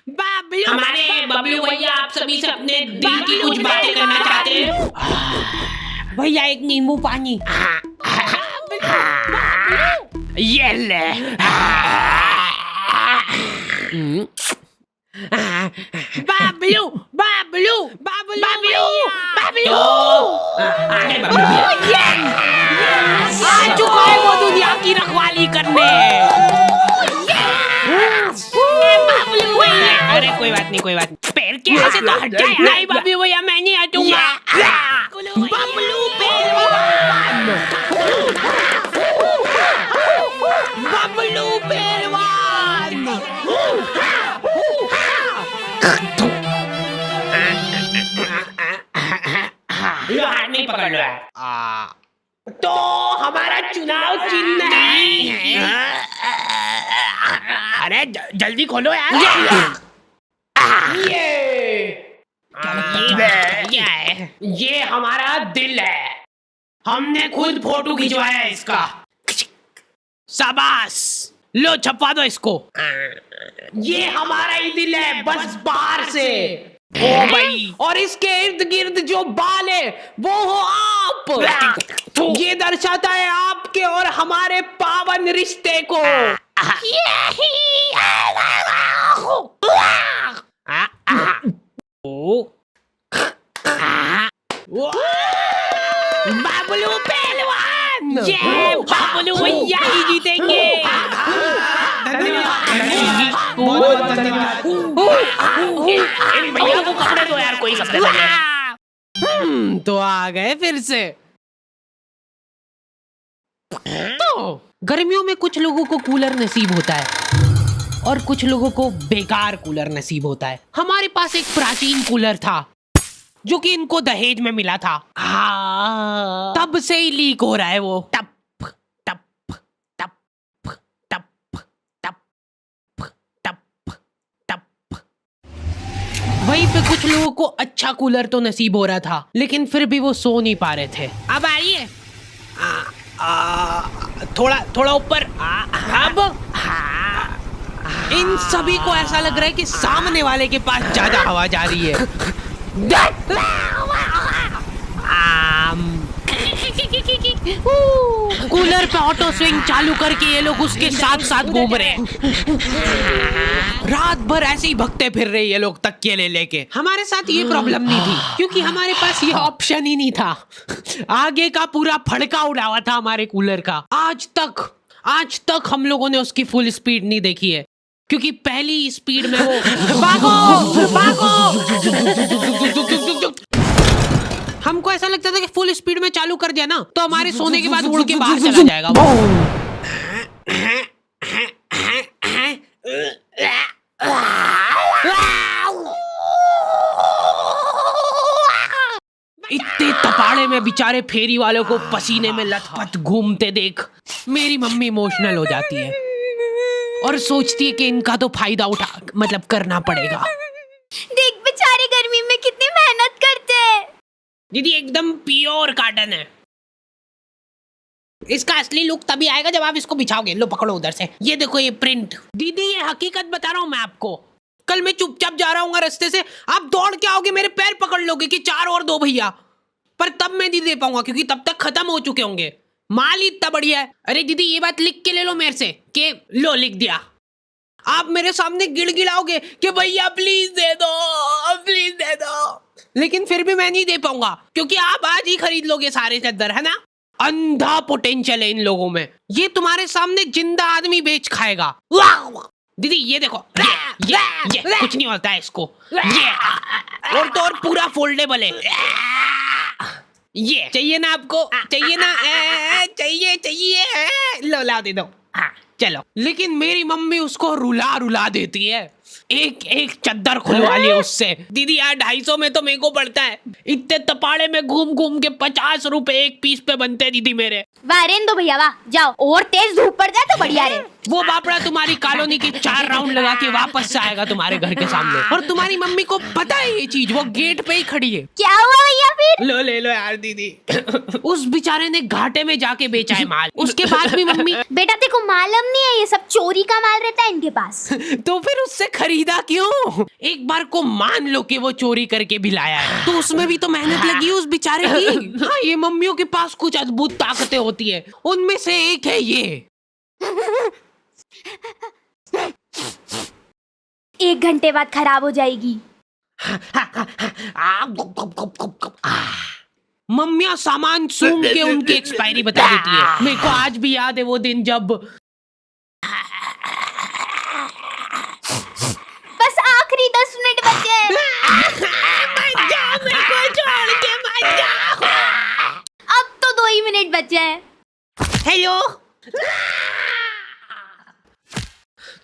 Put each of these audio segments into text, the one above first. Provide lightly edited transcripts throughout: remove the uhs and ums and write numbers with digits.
बाबलू, हमारे बबलू भैया आप सभी से अपने दिल की कुछ बातें करना चाहते हैं। भैया एक नींबू पानी। ये ले। बाबलू बाबलू बाबलू बबलू, बबलू आगे बबलू भैया। आ चुका है वो दुनिया की रखवाली करने। बाबलू भैया, अरे कोई बात नहीं, कोई बात नहीं। पैर के ऐसे तो हट जाए। नहीं बाबलू भैया, मैं नहीं हटूंगा। बबलू पहलवान, बबलू पहलवान। लो हाथ नहीं पकड़ लो यार। तो हमारा चुनाव चिन्ह है। अरे जल्दी खोलो यार। क्या है? ये हमारा दिल है। हमने खुद फोटो खिंचवाया है इसका। शाबाश, लो छपवा दो इसको। ये हमारा ही दिल है, बस बाहर से। ओ भाई, और इसके इर्द गिर्द जो बाल है वो हो आप। ये दर्शाता है आपके और हमारे पावन रिश्ते को। बाबलू पहलवान, ये बाबलू भैया ही जीतेंगे। बहुत धन्यवाद। इन भैया को कपड़े दो यार, कोई कपड़े दो। तो आ गए फिर से। तो गर्मियों में कुछ लोगों को कूलर नसीब होता है और कुछ लोगों को बेकार कूलर नसीब होता है। हमारे पास एक प्राचीन कूलर था जो कि इनको दहेज में मिला था। तब से ही लीक हो रहा है वो। टप टप टप टप टप टप टप। वहीं पे कुछ लोगों को अच्छा कूलर तो नसीब हो रहा था, लेकिन फिर भी वो सो नहीं पा रहे थे। अब आइए, थोड़ा थोड़ा ऊपर। अब इन सभी को ऐसा लग रहा है कि सामने वाले के पास ज्यादा हवा जा रही है। कूलर पे ऑटो स्विंग चालू करके ये लोग उसके साथ साथ घूम रहे हैं। रात भर ऐसे ही भगते फिर रहे ये लोग तकिए ले लेके। हमारे साथ ये प्रॉब्लम नहीं थी क्योंकि हमारे पास ये ऑप्शन ही नहीं था। आगे का पूरा फड़का उड़ा हुआ था हमारे कूलर का। आज तक हम लोगों ने उसकी फुल स्पीड नहीं देखी है क्योंकि पहली स्पीड में वो भागो। हमको ऐसा लगता था कि फुल स्पीड में चालू कर दिया ना तो हमारे सोने के बाद उड़ के बाहर चला जाएगा वो। इतने तपाड़े में बेचारे फेरी वालों को पसीने में लथपथ घूमते देख मेरी मम्मी इमोशनल हो जाती है और सोचती है कि इनका तो फायदा करना पड़ेगा। देख बेचारे गर्मी में कितनी मेहनत करते हैं। दीदी एकदम प्योर कॉटन है। इसका असली लुक तभी आएगा जब आप इसको बिछाओगे। लो पकड़ो उधर से, ये देखो ये प्रिंट। दीदी ये हकीकत बता रहा हूँ मैं आपको। कल मैं चुपचाप जा रहा हूँ रास्ते से, आप दौड़ के आओगे मेरे पैर पकड़ लोगे कि 4 और दो भैया, पर तब मैं नहीं दे पाऊंगा क्योंकि तब तक खत्म हो चुके होंगे। माल ही इतना बढ़िया है। अरे दीदी ये बात लिख के ले लो मेरे से कि लो लिख दिया। आप मेरे सामने गिड़गिड़ाओगे कि भैया प्लीज दे दो, लेकिन फिर भी मैं नहीं दे पाऊंगा क्योंकि आप आज ही खरीद लोगे सारे चद्दर, है ना। अंधा पोटेंशियल है इन लोगों में। ये तुम्हारे सामने जिंदा आदमी बेच खाएगा। दीदी ये देखो, ये कुछ नहीं होता है इसको। ये और तो और पूरा फोल्डेबल है। ये चाहिए ना आपको? चाहिए ना? चाहिए। लो ला दे दो। चलो। लेकिन मेरी मम्मी उसको रुला देती है। एक चद्दर खुलवा लिया उससे। दीदी यार 250 में तो मेरे को पड़ता है। इतने तपाड़े में घूम के 50 रुपए एक पीस पे बनते हैं दीदी मेरे। वाह रेन दो भैया वाह, जाओ और तेज धूप पड़ जाए तो बढ़िया रहे। वो बापड़ा तुम्हारी कॉलोनी के 4 राउंड लगा के वापस से आएगा तुम्हारे घर के सामने। और तुम्हारी मम्मी को पता है ये चीज, वो गेट पे ही खड़ी है। क्या हुआ भैया फिर? लो ले लो यार दीदी। उस बेचारे ने घाटे में जाके बेचा है माल। उसके बाद भी मम्मी बेटा तेरे को मालूम नहीं है, ये सब चोरी का माल रहता है इनके पास। तो फिर उससे खरीदा क्यों? एक बार को मान लो कि वो चोरी करके भी लाया है, तो उसमें भी तो मेहनत लगी है उस बेचारे की। हाँ, ये मम्मियों के पास कुछ अद्भुत ताकतें होती है, उनमें से एक है ये। 1 घंटे बाद खराब हो जाएगी। मम्मियाँ सामान सूंघ के उनकी एक्सपायरी बता देती है। मेरे को आज भी याद है वो दिन जब बस आखिरी 10 मिनट बचे हैं। अब तो 2 ही मिनट बचे हैं। हेलो।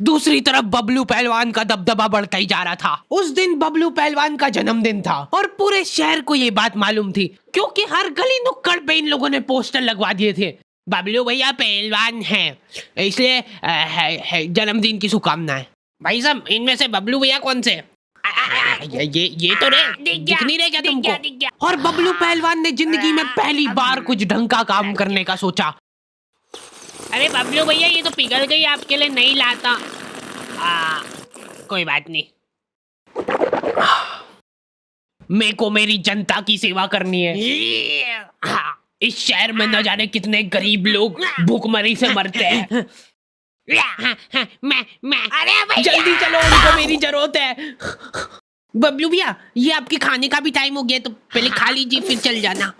दूसरी तरफ बबलू पहलवान का दबदबा बढ़ता ही जा रहा था। उस दिन बबलू पहलवान का जन्मदिन था और पूरे शहर को ये बात मालूम थी, क्योंकि हर गली नुक्कड़ पे इन लोगों ने पोस्टर लगवा दिए थे, बबलू भैया पहलवान हैं, इसलिए जन्मदिन की शुभकामनाएं। भाई साहब, इनमें से बबलू भैया कौन से? ये तो दिख नहीं रहे क्या तुमको? और बबलू पहलवान ने जिंदगी में पहली बार कुछ ढंग का काम करने का सोचा। अरे बबलू भैया, ये तो पिघल गई, आपके लिए नहीं लाता। कोई बात नहीं। मेरे को मेरी जनता की सेवा करनी है। इस शहर में न जाने कितने गरीब लोग भूखमरी से मरते हैं। मैं अरे जल्दी चलो, उनको मेरी जरूरत है। बबलू भैया, ये आपके खाने का भी टाइम हो गया, तो पहले खा लीजिए फिर चल जाना।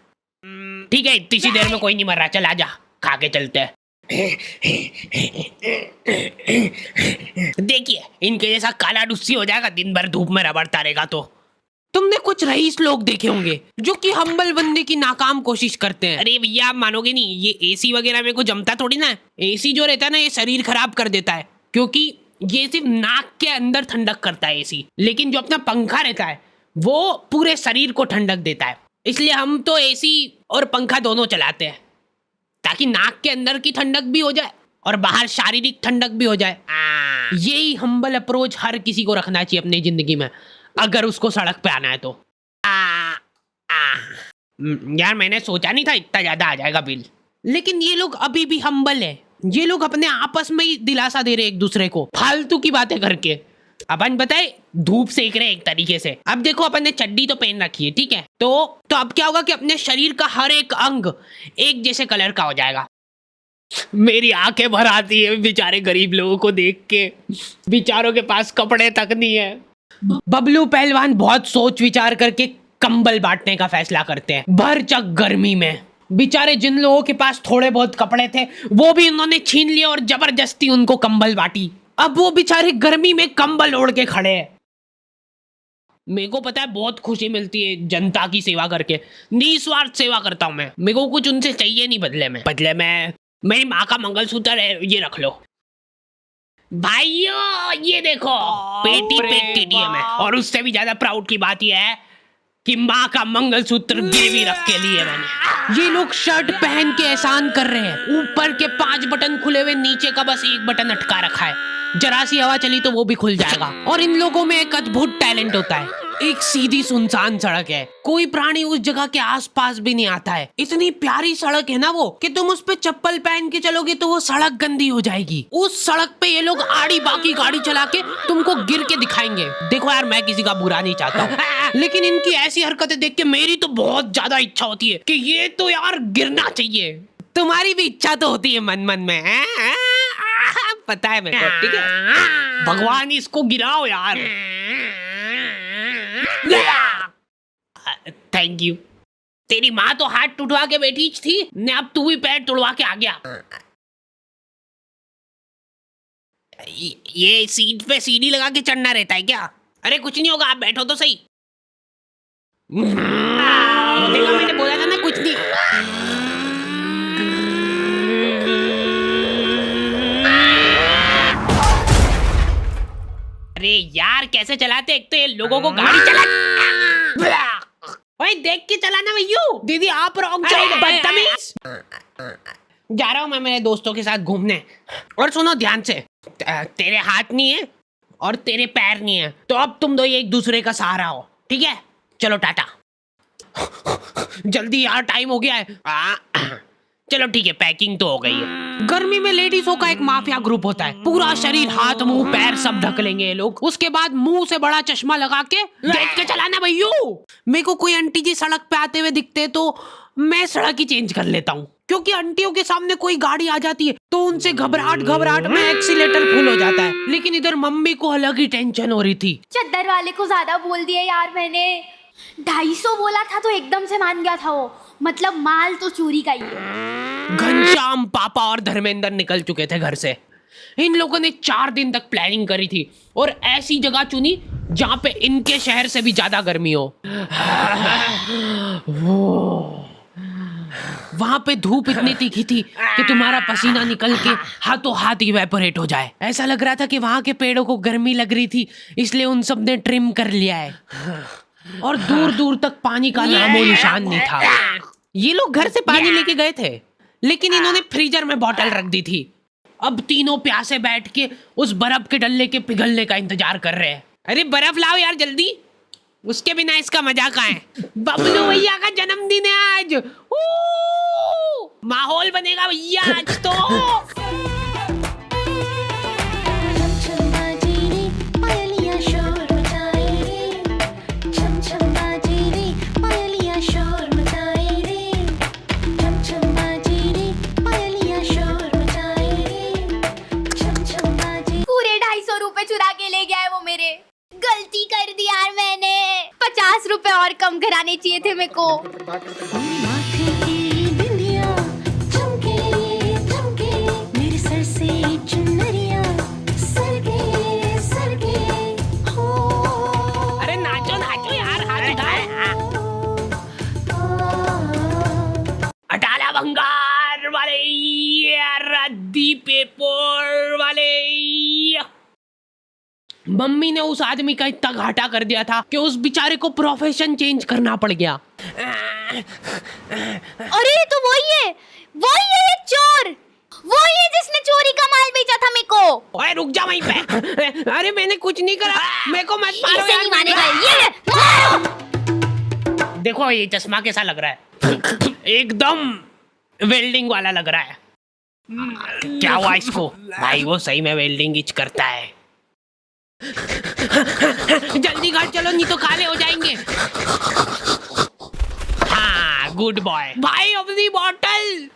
ठीक है, इतनी देर में कोई नहीं मर रहा, चल आजा, खा के चलते हैं। देखिए, इनके जैसा काला डुस्सी हो जाएगा, दिन भर धूप में रबड़ता रहेगा। तो तुमने कुछ रईस लोग देखे होंगे जो कि हम्बल बनने की नाकाम कोशिश करते हैं। अरे भैया, आप मानोगे नहीं, ये एसी वगैरह में को जमता थोड़ी ना है। एसी जो रहता है ना, ये शरीर खराब कर देता है, क्योंकि ये सिर्फ नाक के अंदर ठंडक करता है एसी, लेकिन जो अपना पंखा रहता है वो पूरे शरीर को ठंडक देता है। इसलिए हम तो एसी और पंखा दोनों चलाते हैं, ताकि नाक के अंदर की ठंडक भी हो जाए और बाहर शारीरिक ठंडक भी हो जाए। यही हम्बल अप्रोच हर किसी को रखना चाहिए अपनी जिंदगी में, अगर उसको सड़क पे आना है तो। यार, मैंने सोचा नहीं था इतना ज्यादा आ जाएगा बिल। लेकिन ये लोग अभी भी हम्बल है, ये लोग अपने आपस में ही दिलासा दे रहे एक दूसरे को फालतू की बातें करके। अपन बताए धूप सेक रहे एक तरीके से। अब देखो, अपन ने चड्डी तो पहन रखी है, ठीक है, तो अब क्या होगा कि अपने शरीर का हर एक अंग एक जैसे कलर का हो जाएगा। मेरी आंखें भर आती है बेचारे गरीब लोगों को देख के, बेचारों के पास कपड़े तक नहीं है। बबलू पहलवान बहुत सोच विचार करके कंबल बांटने का फैसला करते हैं भरचक गर्मी में। बेचारे जिन लोगों के पास थोड़े बहुत कपड़े थे वो भी उन्होंने छीन लिए और जबरदस्ती उनको कंबल बांटी। अब वो बेचारे गर्मी में कंबल ओढ़ के खड़े हैं। मेरे को पता है बहुत खुशी मिलती है जनता की सेवा करके, निस्वार्थ सेवा करता हूँ मैं। मेरे को कुछ उनसे चाहिए नहीं बदले में मेरी माँ का मंगलसूत्र है, ये रख लो। भाइयों, ये देखो, पेटी पे केटीएम है। और उससे भी ज्यादा प्राउड की बात यह है कि माँ का मंगलसूत्र गिरवी रख के लिए मैंने। ये लोग शर्ट पहन के एहसान कर रहे हैं, ऊपर के 5 बटन खुले हुए, नीचे का बस 1 बटन अटका रखा है। जरा सी हवा चली तो वो भी खुल जाएगा। और इन लोगों में एक अद्भुत टैलेंट होता है। एक सीधी सुनसान सड़क है, कोई प्राणी उस जगह के आसपास भी नहीं आता है। इतनी प्यारी सड़क है ना वो, कि तुम उस पे चप्पल पहन के चलोगे तो वो सड़क गंदी हो जाएगी। उस सड़क पे ये लोग आड़ी बाकी गाड़ी चला के तुमको गिर के दिखाएंगे। देखो यार, मैं किसी का बुरा नहीं चाहता हूँ, लेकिन इनकी ऐसी हरकतें देख के मेरी तो बहुत ज्यादा इच्छा होती है कि ये तो यार गिरना चाहिए। तुम्हारी भी इच्छा तो होती है मन मन में, पता है मेरे को, ठीक है। भगवान इसको गिराओ यार। Thank you. तेरी माँ तो हाथ टूटवा के बैठी थी ने, अब तू भी पैर तोड़वा के आ गया। ये सीट पे सीढ़ी लगा के चढ़ना रहता है क्या? अरे कुछ नहीं होगा, आप बैठो तो सही। देखा, मैंने बोला था ना कुछ नहीं। अरे यार, कैसे चलाते? एक तो ये लोगों को गाड़ी चला। ओए, देख के चलाना भैया। दीदी आप रॉन्ग साइड, बदतमीज। जा रहा हूँ मैं मेरे दोस्तों के साथ घूमने। और सुनो ध्यान से, तेरे हाथ नहीं है और तेरे पैर नहीं है, तो अब तुम दो एक दूसरे का सहारा हो, ठीक है? चलो टाटा। जल्दी यार, टाइम हो गया है। चलो ठीक है, पैकिंग तो हो गई है। गर्मी में लेडीजों का एक माफिया ग्रुप होता है, पूरा शरीर, हाथ, मुंह, पैर सब ढक लेंगे ये लोग। उसके बाद मुंह से बड़ा चश्मा लगा के देख के चलाना भैया। मेरे को कोई आंटी जी सड़क पे आते हुए दिखते तो मैं सड़क ही चेंज कर लेता हूँ, क्योंकि आंटियों के सामने कोई गाड़ी आ जाती है तो उनसे घबराहट में एक्सीलेटर फुल हो जाता है। लेकिन इधर मम्मी को अलग ही टेंशन हो रही थी। चद्दर वाले को ज्यादा बोल दिया यार मैंने। 250 बोला था तो एकदम से मान गया था वो, मतलब माल तो चोरी का ही है। घनश्याम, पापा और धर्मेंद्र निकल चुके थे घर से। इन लोगों ने 4 दिन तक प्लानिंग करी थी और ऐसी जगह चुनी जहां पे इनके शहर से भी ज्यादा गर्मी हो। वहां पे धूप इतनी तीखी थी कि तुम्हारा पसीना निकल के हाथों हाथ इवेपोरेट हो जाए। ऐसा लग रहा था कि वहां के पेड़ों को गर्मी लग रही थी, इसलिए उन सब ने ट्रिम कर लिया है और दूर दूर तक पानी का नामो निशान नहीं था। ये लोग घर से पानी लेके गए थे, लेकिन इन्होंने फ्रीजर में बोतल रख दी थी। अब तीनों प्यासे बैठ के उस बर्फ के डल्ले के पिघलने का इंतजार कर रहे हैं। अरे बर्फ लाओ यार जल्दी, उसके बिना इसका मजा कहाँ है। बबलू भैया का जन्मदिन है आज, माहौल बनेगा भैया आज तो। पूरे 250 रुपए चुरा के ले गया है वो मेरे। गलती कर दी यार मैंने, 50 रुपए और कम कराने चाहिए थे मेरे को। अरे नाचो नाचो यार, हाथ उठाओ। अटाला भंगार वाले, रद्दी पेपर वाले। मम्मी ने उस आदमी का इतना घाटा कर दिया था कि उस बेचारे को प्रोफेशन चेंज करना पड़ गया। अरे तो वही है ये चोर, वही है जिसने चोरी का माल बेचा था मेरे को। ओए रुक जा वहीं पे। अरे मैंने कुछ नहीं करा, मेरे को मत मारो ऐसे यार। नहीं मानेगा ये ले, मारो। देखो ये चश्मा कैसा लग रहा है, एकदम वेल्डिंग वाला लग रहा है। क्या हुआ इसको? भाई वो सही में वेल्डिंग इच करता है। जल्दी घर चलो, नहीं तो काले हो जाएंगे। हाँ गुड बॉय। भाई अपनी बॉटल।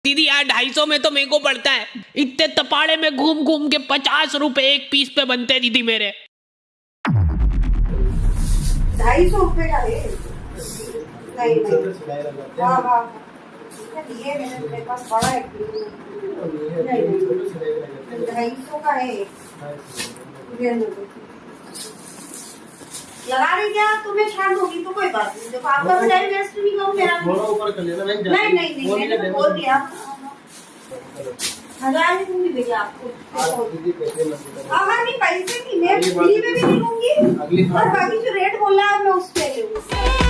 दीदी यार 250 में तो मेरे को पड़ता है, इतने तपाड़े में घूम घूम के 50 रुपए एक पीस पे बनते दीदी मेरे। 250 रुपए का है। नहीं हाँ ये मेरे पास बड़ा है। नहीं 250 का है। लगा रही क्या? तुम्हें छान होगी तो कोई बात नहीं। देखो आपका भी टाइम वेस्ट नहीं करूँ मेरा। ऊपर कर लेना। नहीं मैंने तो बोल दिया 1000 नहीं दूंगी भैया आपको। हाँ नहीं पैसे नहीं, मैं फ्री में भी नहीं लूंगी और बाकी जो रेट बोला है मैं उस पे लूंगी।